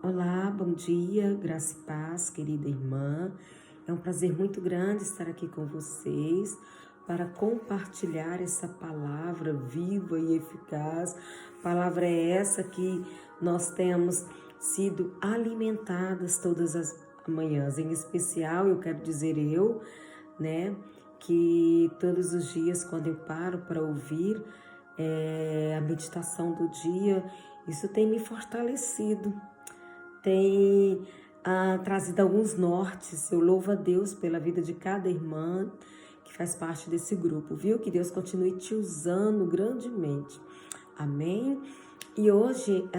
Olá, bom dia, graça e paz, querida irmã. É um prazer muito grande estar aqui com vocês para compartilhar essa palavra viva e eficaz. Palavra é essa que nós temos sido alimentadas todas as manhãs. Em especial, eu quero dizer que todos os dias, quando eu paro para ouvir a meditação do dia, isso tem me fortalecido. Tem trazido alguns nortes. Eu louvo a Deus pela vida de cada irmã que faz parte desse grupo, viu? Que Deus continue te usando grandemente. Amém? E hoje,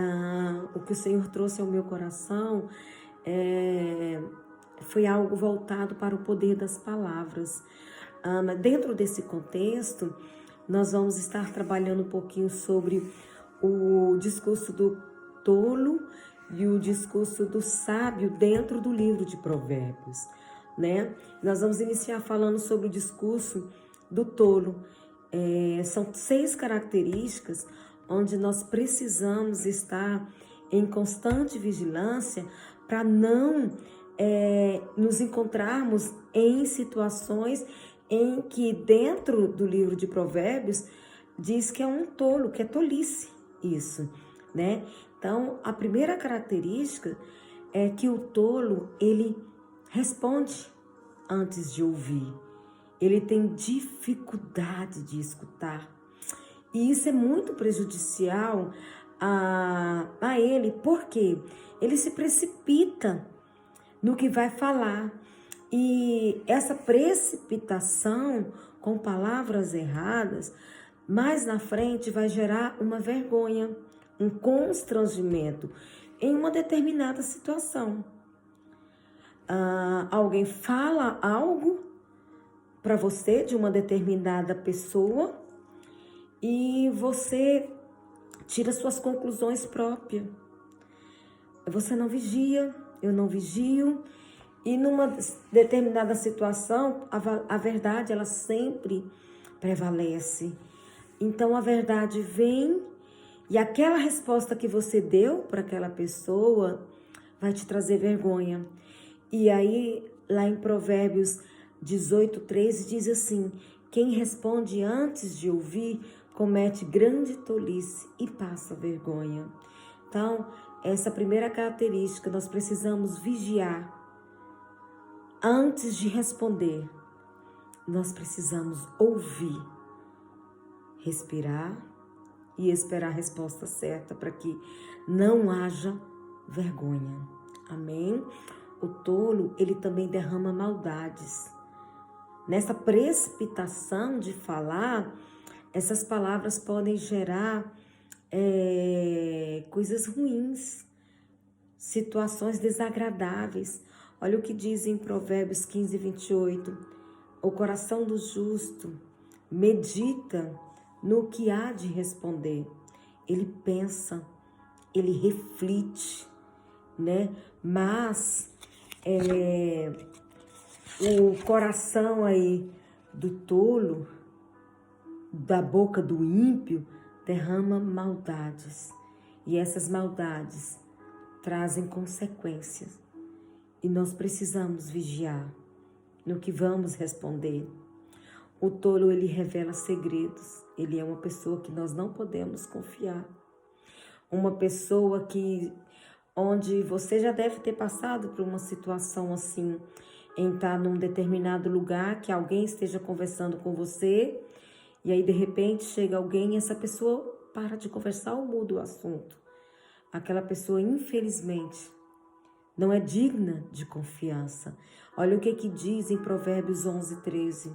o que o Senhor trouxe ao meu coração foi algo voltado para o poder das palavras. Dentro desse contexto, nós vamos estar trabalhando um pouquinho sobre o discurso do tolo e o discurso do sábio dentro do livro de Provérbios, né? Nós vamos iniciar falando sobre o discurso do tolo. São 6 características onde nós precisamos estar em constante vigilância para não nos encontrarmos em situações em que dentro do livro de Provérbios diz que é um tolo, que é tolice isso, né? Então, a primeira característica é que o tolo, ele responde antes de ouvir. Ele tem dificuldade de escutar. E isso é muito prejudicial a ele, porque ele se precipita no que vai falar. E essa precipitação com palavras erradas, mais na frente vai gerar uma vergonha, um constrangimento em uma determinada situação. Alguém fala algo para você de uma determinada pessoa e você tira suas conclusões próprias. Você não vigia, eu não vigio, e numa determinada situação a verdade ela sempre prevalece. Então a verdade vem e aquela resposta que você deu para aquela pessoa vai te trazer vergonha. E aí, lá em Provérbios 18:13 diz assim: quem responde antes de ouvir comete grande tolice e passa vergonha. Então, essa primeira característica, nós precisamos vigiar. Antes de responder, nós precisamos ouvir, respirar e esperar a resposta certa para que não haja vergonha. Amém? O tolo, ele também derrama maldades. Nessa precipitação de falar, essas palavras podem gerar coisas ruins, situações desagradáveis. Olha o que diz em Provérbios 15:28. O coração do justo medita no que há de responder. Ele pensa, ele reflete, né? Mas o coração aí do tolo, da boca do ímpio, derrama maldades. E essas maldades trazem consequências. E nós precisamos vigiar no que vamos responder. O tolo, ele revela segredos. Ele é uma pessoa que nós não podemos confiar. Uma pessoa onde você já deve ter passado por uma situação assim, em estar num determinado lugar, que alguém esteja conversando com você, e aí de repente chega alguém e essa pessoa para de conversar ou muda o assunto. Aquela pessoa, infelizmente, não é digna de confiança. Olha o que diz em Provérbios 11:13.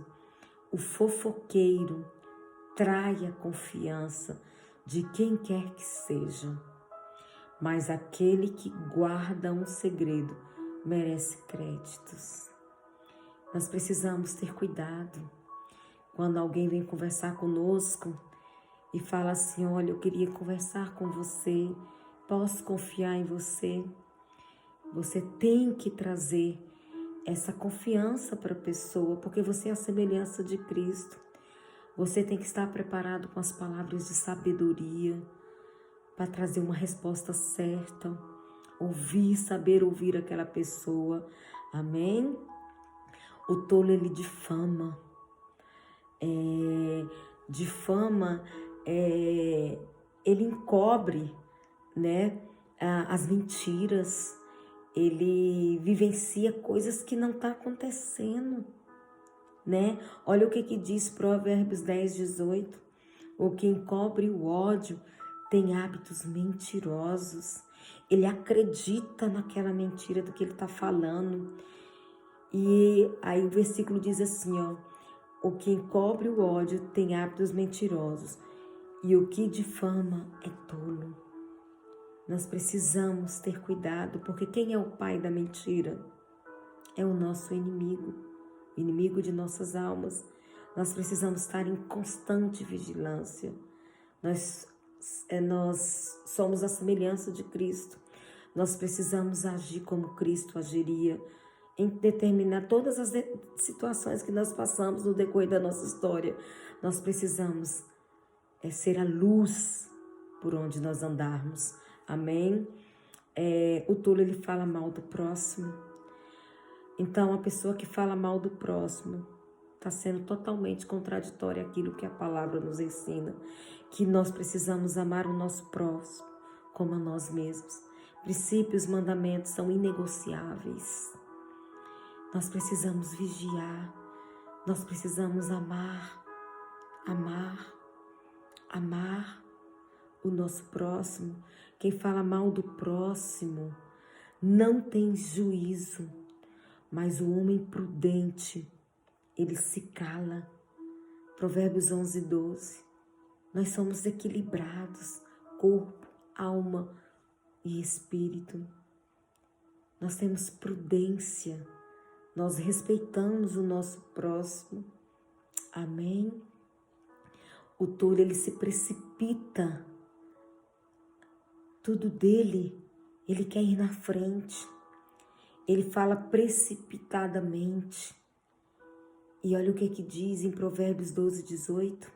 O fofoqueiro trai a confiança de quem quer que seja, mas aquele que guarda um segredo merece créditos. Nós precisamos ter cuidado quando alguém vem conversar conosco e fala assim: olha, eu queria conversar com você, posso confiar em você? Você tem que trazer essa confiança para a pessoa, porque você é a semelhança de Cristo. Você tem que estar preparado com as palavras de sabedoria para trazer uma resposta certa, saber ouvir aquela pessoa. Amém? O tolo, ele difama. Ele encobre, né, as mentiras. Ele vivencia coisas que não estão acontecendo, né? Olha o que diz Provérbios 10, 18. O que encobre o ódio tem hábitos mentirosos. Ele acredita naquela mentira do que ele está falando. E aí o versículo diz assim, ó: o que encobre o ódio tem hábitos mentirosos, e o que difama é tolo. Nós precisamos ter cuidado, porque quem é o pai da mentira? É o nosso inimigo, inimigo de nossas almas. Nós precisamos estar em constante vigilância. Nós somos a semelhança de Cristo. Nós precisamos agir como Cristo agiria em determinar todas as situações que nós passamos no decorrer da nossa história. Nós precisamos ser a luz por onde nós andarmos. Amém? O tolo, ele fala mal do próximo. Então, a pessoa que fala mal do próximo está sendo totalmente contraditória àquilo que a palavra nos ensina, que nós precisamos amar o nosso próximo como a nós mesmos. Princípios, mandamentos são inegociáveis. Nós precisamos vigiar, nós precisamos amar o nosso próximo. Quem fala mal do próximo não tem juízo, mas o homem prudente, ele se cala. Provérbios 11, 12. Nós somos equilibrados, corpo, alma e espírito. Nós temos prudência, nós respeitamos o nosso próximo. Amém? O tolo, ele se precipita. Tudo dele, ele quer ir na frente. Ele fala precipitadamente. E olha o que diz em Provérbios 12, 18.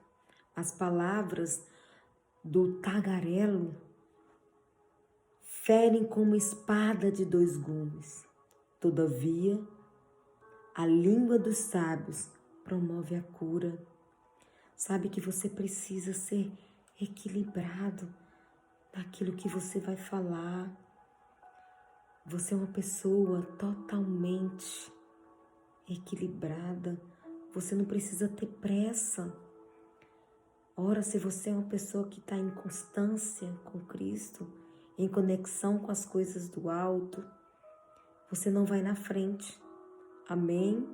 As palavras do tagarelo ferem como espada de dois gumes. Todavia, a língua dos sábios promove a cura. Sabe que você precisa ser equilibrado naquilo que você vai falar. Você é uma pessoa totalmente equilibrada. Você não precisa ter pressa. Ora, se você é uma pessoa que está em constância com Cristo, em conexão com as coisas do alto, você não vai na frente. Amém?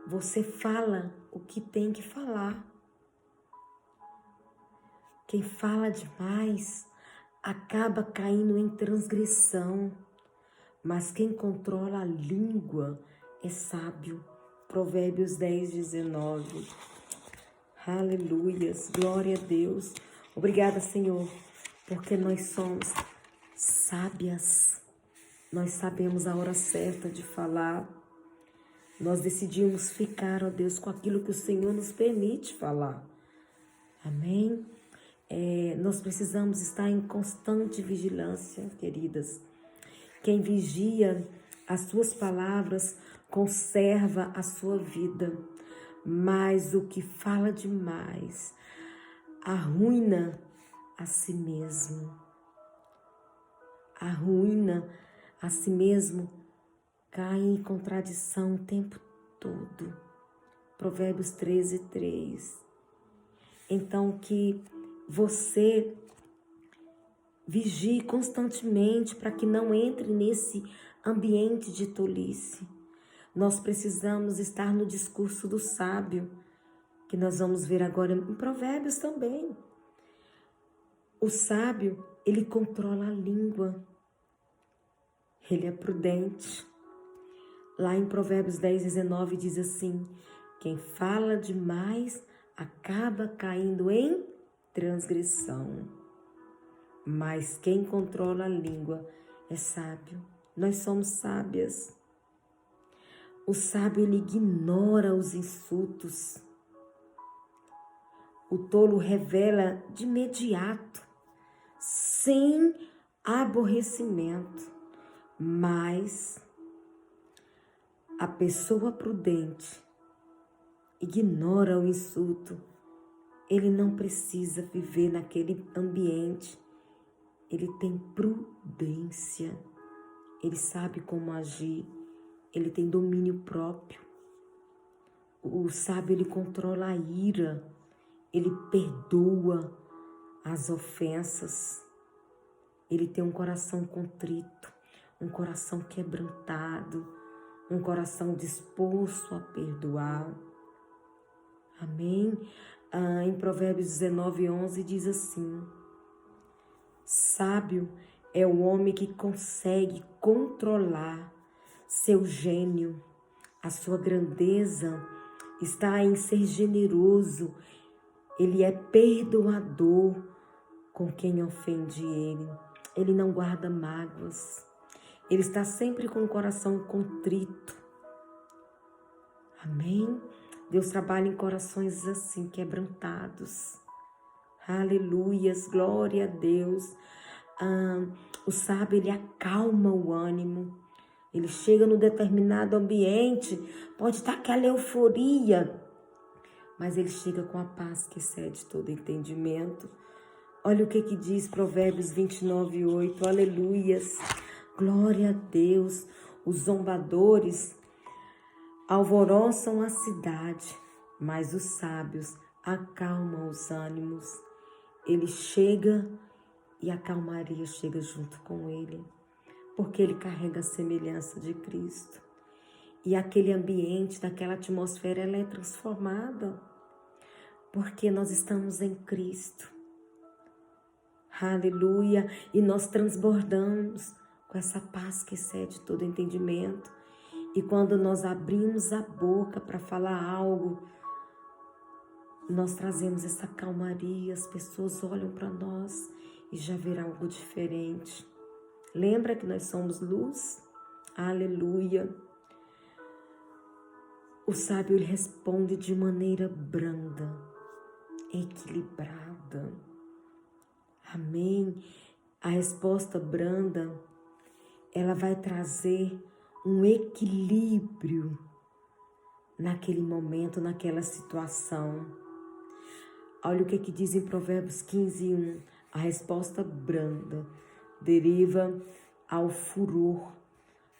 Você fala o que tem que falar. Quem fala demais acaba caindo em transgressão, mas quem controla a língua é sábio. Provérbios 10, 19. Aleluias, glória a Deus. Obrigada, Senhor, porque nós somos sábias. Nós sabemos a hora certa de falar. Nós decidimos ficar, ó Deus, com aquilo que o Senhor nos permite falar. Amém? Nós precisamos estar em constante vigilância, queridas. Quem vigia as suas palavras conserva a sua vida, mas o que fala demais arruína a si mesmo. Arruína a si mesmo, cai em contradição o tempo todo. Provérbios 13, 3. Então, que você vigie constantemente para que não entre nesse ambiente de tolice. Nós precisamos estar no discurso do sábio, que nós vamos ver agora em Provérbios também. O sábio, ele controla a língua. Ele é prudente. Lá em Provérbios 10, 19 diz assim: quem fala demais acaba caindo em transgressão, mas quem controla a língua é sábio. Nós somos sábias. O sábio, ele ignora os insultos. O tolo revela de imediato, sem aborrecimento. Mas a pessoa prudente ignora o insulto. Ele não precisa viver naquele ambiente. Ele tem prudência. Ele sabe como agir. Ele tem domínio próprio. O sábio, ele controla a ira. Ele perdoa as ofensas. Ele tem um coração contrito, um coração quebrantado, um coração disposto a perdoar. Amém? Em Provérbios 19:11 diz assim: sábio é o homem que consegue controlar seu gênio. A sua grandeza está em ser generoso. Ele é perdoador com quem ofende ele. Ele não guarda mágoas. Ele está sempre com o coração contrito. Amém? Deus trabalha em corações assim, quebrantados. Aleluias, glória a Deus. O sábio, ele acalma o ânimo. Ele chega no determinado ambiente, pode estar aquela euforia, mas ele chega com a paz que excede todo entendimento. Olha o que diz Provérbios 29:8, aleluias, glória a Deus. Os zombadores alvoroçam a cidade, mas os sábios acalmam os ânimos. Ele chega e a calmaria chega junto com ele, porque ele carrega a semelhança de Cristo. E aquele ambiente, daquela atmosfera, ela é transformada, porque nós estamos em Cristo. Aleluia! E nós transbordamos com essa paz que excede todo entendimento. E quando nós abrimos a boca para falar algo, nós trazemos essa calmaria, as pessoas olham para nós e já verão algo diferente. Lembra que nós somos luz? Aleluia! O sábio, ele responde de maneira branda, equilibrada. Amém? A resposta branda, ela vai trazer um equilíbrio naquele momento, naquela situação. Olha o que diz em Provérbios 15:1. A resposta branda deriva ao furor,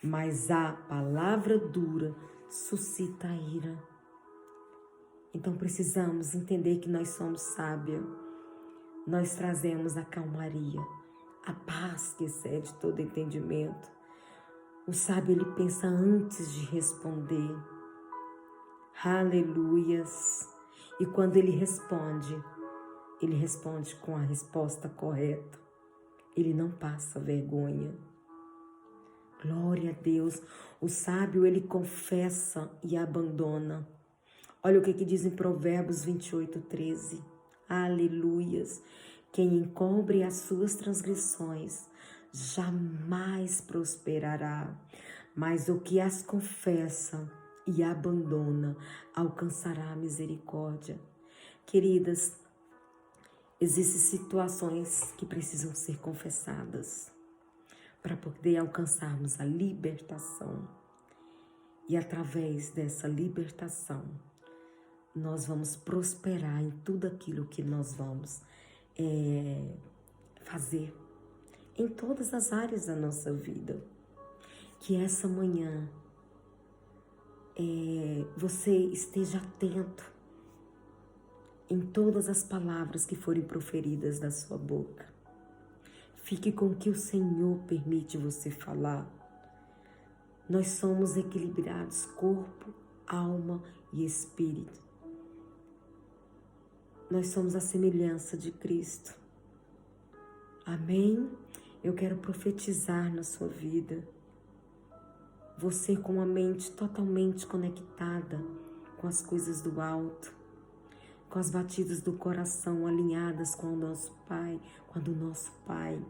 mas a palavra dura suscita a ira. Então precisamos entender que nós somos sábios. Nós trazemos a calmaria, a paz que excede todo entendimento. O sábio, ele pensa antes de responder. Aleluias! E quando ele responde com a resposta correta. Ele não passa vergonha. Glória a Deus. O sábio, ele confessa e abandona. Olha o que diz em Provérbios 28:13. Aleluias. Quem encobre as suas transgressões jamais prosperará, mas o que as confessa e abandona alcançará a misericórdia. Queridas, existem situações que precisam ser confessadas para poder alcançarmos a libertação. E através dessa libertação, nós vamos prosperar em tudo aquilo que nós vamos fazer, em todas as áreas da nossa vida. Que essa manhã você esteja atento em todas as palavras que forem proferidas da sua boca. Fique com o que o Senhor permite você falar. Nós somos equilibrados, corpo, alma e espírito. Nós somos a semelhança de Cristo. Amém? Eu quero profetizar na sua vida. Você com uma mente totalmente conectada com as coisas do alto, com as batidas do coração alinhadas com o nosso Pai, com a do nosso Pai.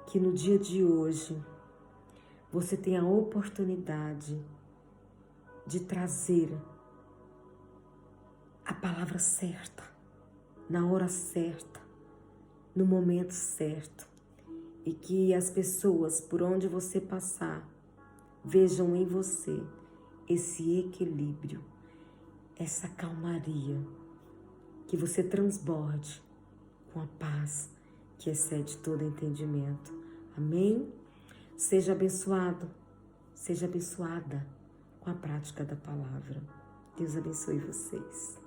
Que no dia de hoje você tenha a oportunidade de trazer a palavra certa, na hora certa, no momento certo. e que as pessoas por onde você passar vejam em você esse equilíbrio, essa calmaria, que você transborde com a paz que excede todo entendimento. Amém? Seja abençoado, seja abençoada com a prática da palavra. Deus abençoe vocês.